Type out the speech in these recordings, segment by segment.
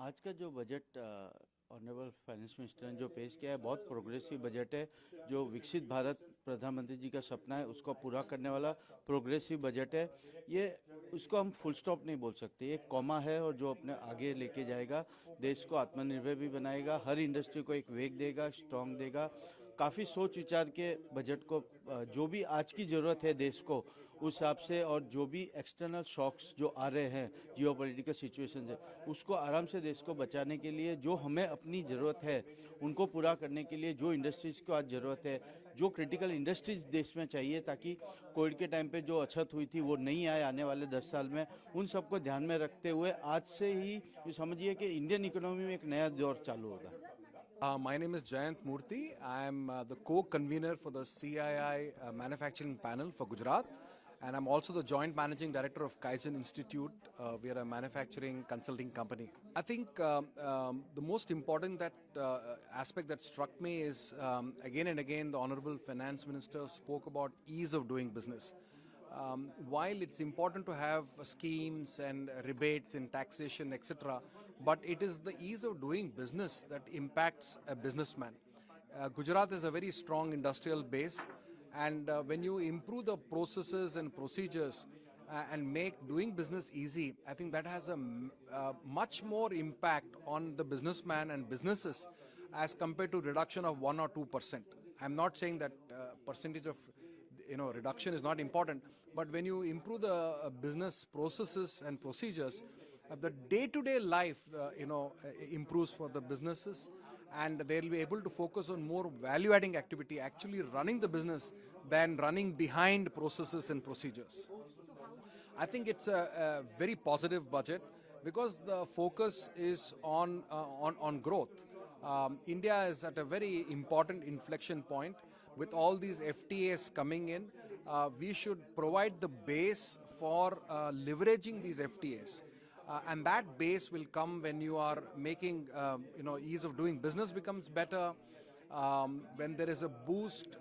आज का जो बजट ऑनरेबल फाइनेंस मिनिस्टर ने जो पेश किया है बहुत प्रोग्रेसिव बजट है। जो विकसित भारत प्रधानमंत्री जी का सपना है उसको पूरा करने वाला प्रोग्रेसिव बजट है। ये उसको हम फुल स्टॉप नहीं बोल सकते, ये कॉमा है और जो अपने आगे लेके जाएगा, देश को आत्मनिर्भर भी बनाएगा, हर इंडस्ट्री को एक वेग देगा, स्ट्रॉन्ग देगा। काफ़ी सोच विचार के बजट को जो भी आज की ज़रूरत है देश को उस हिसाब से, और जो भी एक्सटर्नल शॉक्स जो आ रहे हैं, जियोपॉलिटिकल सिचुएशन है, उसको आराम से देश को बचाने के लिए जो हमें अपनी ज़रूरत है उनको पूरा करने के लिए जो इंडस्ट्रीज़ को आज ज़रूरत है, जो क्रिटिकल इंडस्ट्रीज देश में चाहिए ताकि कोविड के टाइम पे जो अछत हुई थी वो नहीं आए आने वाले 10 साल में, उन सबको ध्यान में रखते हुए आज से ही ये समझिए कि इंडियन इकोनॉमी में एक नया दौर चालू होगा। My name is Jayant Murthy. I am the co-convener for the CII manufacturing panel for Gujarat, and I'm also the joint managing director of Kaizen Institute. We are a manufacturing consulting company. I think the most important aspect that struck me is again and again the Honorable Finance Minister spoke about ease of doing business. While it's important to have schemes and rebates in taxation, etc., but it is the ease of doing business that impacts a businessman. Gujarat is a very strong industrial base, and when you improve the processes and procedures and make doing business easy, I think that has a much more impact on the businessman and businesses as compared to reduction of 1 or 2%. I'm not saying that percentage of reduction is not important, but when you improve the business processes and procedures, the day-to-day life improves for the businesses, and they'll be able to focus on more value-adding activity, actually running the business, than running behind processes and procedures. I think it's a very positive budget because the focus is on growth. India is at a very important inflection point with all these FTAs coming in. We should provide the base for leveraging these FTAs. And that base will come when you are making, ease of doing business becomes better. When there is a boost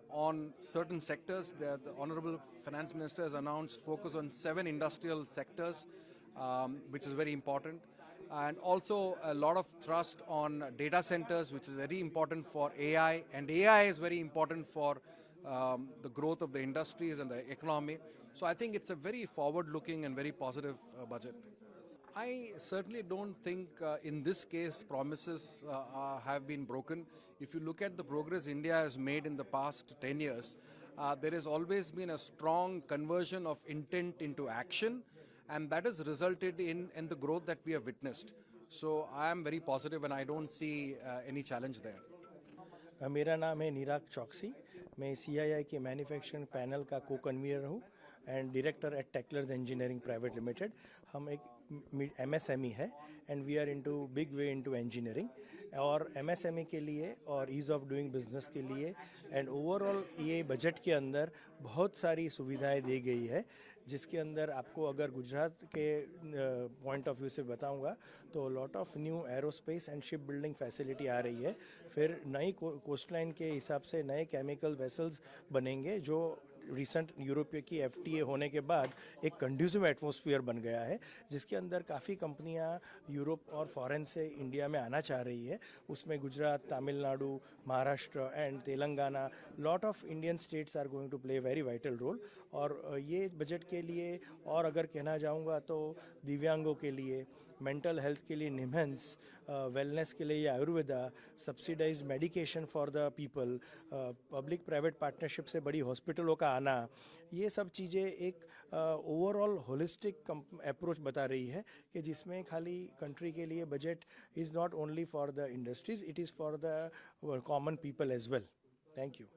on certain sectors, the Honorable Finance Minister has announced focus on 7 industrial sectors, which is very important. And also a lot of thrust on data centers, which is very important for AI, and AI is very important for the growth of the industries and the economy. So I think it's a very forward-looking and very positive budget. I certainly don't think in this case promises have been broken. If you look at the progress India has made in the past 10 years, there has always been a strong conversion of intent into action, and that has resulted in the growth that we have witnessed. So I am very positive and I don't see any challenge there. मेरा नाम है निराग चौकसी। मैं CII के manufacturing panel का को convener हूँ and director at टेक्लर्स इंजीनियरिंग प्राइवेट लिमिटेड। हम एक MSME है and we are into big way into engineering, और MSME के लिए और ईज़ ऑफ डूइंग बिजनेस के लिए एंड ओवरऑल ये बजट के अंदर बहुत सारी सुविधाएं दी गई है, जिसके अंदर आपको अगर गुजरात के पॉइंट ऑफ व्यू से बताऊंगा तो lot of new aerospace and ship building facility आ रही है। फिर नई कोस्ट लाइन के हिसाब से नए केमिकल वेसल्स बनेंगे जो रिसेंट यूरोपीय की FTA होने के बाद एक कंड्यूसिव एटमॉस्फेयर बन गया है, जिसके अंदर काफ़ी कंपनियां यूरोप और फॉरेन से इंडिया में आना चाह रही है। उसमें Gujarat, Tamil Nadu, Maharashtra and Telangana, lot of Indian states are going to play very vital role. और ये बजट के लिए और अगर कहना चाहूँगा तो दिव्यांगों के लिए, मेंटल हेल्थ के लिए निम्हेंस, वेलनेस के लिए Ayurveda, subsidize medication for the people, public private partnership से बड़ी हॉस्पिटलों का आना, ये सब चीज़ें एक ओवरऑल होलिस्टिक अप्रोच बता रही है कि जिसमें खाली कंट्री के लिए budget is not only for the industries, it is for the common people as well. Thank you.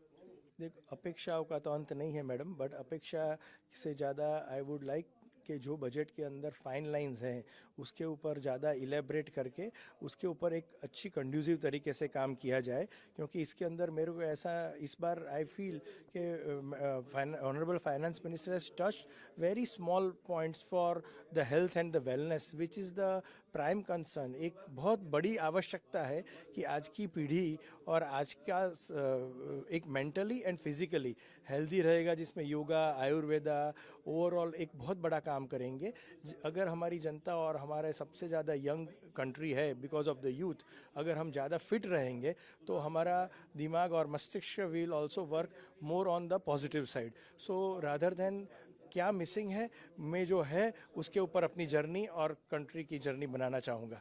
देख, अपेक्षाओं का तो अंत नहीं है मैडम, बट अपेक्षा से ज़्यादा आई वुड लाइक कि जो बजट के अंदर फाइन लाइंस हैं उसके ऊपर ज़्यादा इलेबरेट करके उसके ऊपर एक अच्छी कंड्यूसिव तरीके से काम किया जाए, क्योंकि इसके अंदर मेरे को ऐसा इस बार आई फील कि honourable finance minister has touched very small points for the health and the wellness, which is the prime concern, एक बहुत बड़ी आवश्यकता है कि आज की पीढ़ी और आज का एक मेंटली एंड फिजिकली हेल्दी रहेगा, जिसमें योगा, आयुर्वेदा ओवरऑल एक बहुत बड़ा काम करेंगे। अगर हमारी जनता और हमारे सबसे ज़्यादा यंग कंट्री है बिकॉज ऑफ द यूथ, अगर हम ज़्यादा फिट रहेंगे तो हमारा दिमाग और मस्तिष्क will also work more on the positive side. So rather than क्या मिसिंग है, मैं जो है उसके ऊपर अपनी जर्नी और कंट्री की जर्नी बनाना चाहूँगा।